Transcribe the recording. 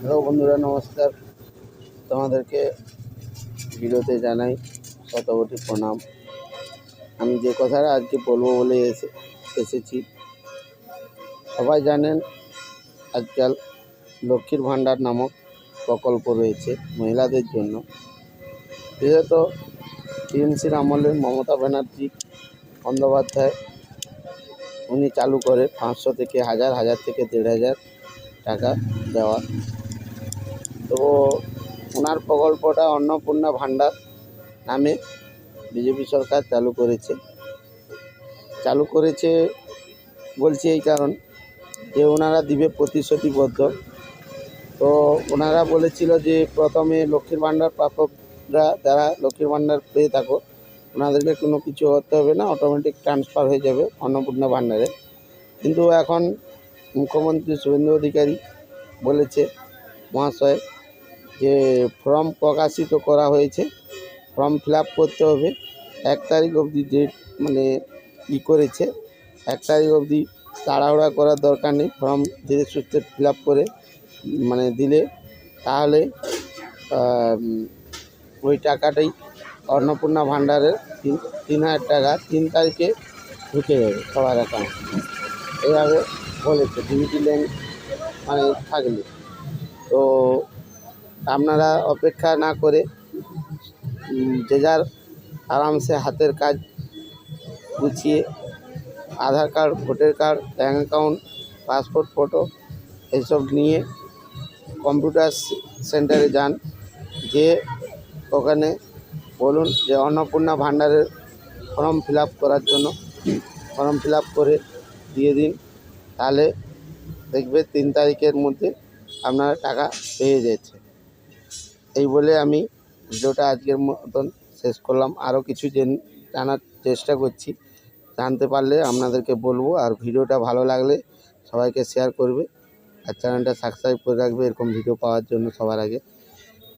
Hello বন্ধুরা, নমস্কার। তোমাদেরকে ভিডিওতে জানাই শতকোটি প্রণাম। আমি যে কথাটা আজকে বলবো বলে এসেছি, সবাই জানেন আজকাল লক্ষ্মীর ভাণ্ডার নামক প্রকল্প রয়েছে মহিলাদের জন্য। বিশেষত টিএমসির আমলে মমতা ব্যানার্জি বন্দ্যোপাধ্যায় উনি চালু করে 500 থেকে 1000 থেকে 1500 টাকা দেওয়া। তো ওনার প্রকল্পটা অন্নপূর্ণা ভাণ্ডার নামে বিজেপি সরকার চালু করেছে বলছি এই কারণ যে ওনারা দিবে প্রতিশ্রুতিবদ্ধ। তো ওনারা বলেছিল যে প্রথমে লক্ষ্মীর ভাণ্ডার প্রাপকরা যারা লক্ষ্মীর ভাণ্ডার পেয়ে থাকো ওনাদেরকে কোনো কিছু করতে হবে না, অটোমেটিক ট্রান্সফার হয়ে যাবে অন্নপূর্ণা ভাণ্ডারে। কিন্তু এখন মুখ্যমন্ত্রী শুভেন্দু অধিকারী বলেছে মহাশয় যে ফর্ম প্রকাশিত করা হয়েছে, ফর্ম ফিল আপ করতে হবে 1 তারিখ অবধি ডেট করেছে। 1 তারিখ অবধি তাড়াহুড়া করার দরকার নেই, ফর্ম ধীরে সুস্থে ফিল আপ করে দিলে তাহলে ওই টাকাটাই অন্নপূর্ণা ভাণ্ডারের 3000 টাকা 3 তারিখে ঢুকে যাবে সবার অ্যাকাউন্ট। এইভাবে বলেছে ডিবিটি ল্যান্ড থাকলে। তো আপনারা অপেক্ষা না করে যে যার আরামসে হাতের কাজ গুছিয়ে Aadhaar card, voter card, bank account, passport photo এইসব নিয়ে কম্পিউটার সেন্টারে যান, যে ওখানে বলুন যে অন্নপূর্ণা ভাণ্ডারের ফর্ম ফিল আপ করার জন্য ফর্ম ফিল আপ করে দিয়ে দিন, তাহলে দেখবে 3 তারিখের মধ্যে আপনারা টাকা পেয়ে যাচ্ছে। এই বলে আমি ভিডিওটা আজকের মতন শেষ করলাম। আরও কিছু জানার চেষ্টা করছি, জানতে পারলে আপনাদেরকে বলবো। আর ভিডিওটা ভালো লাগলে সবাইকে শেয়ার করবে আর চ্যানেলটা সাবস্ক্রাইব করে রাখবে এরকম ভিডিও পাওয়ার জন্য সবার আগে।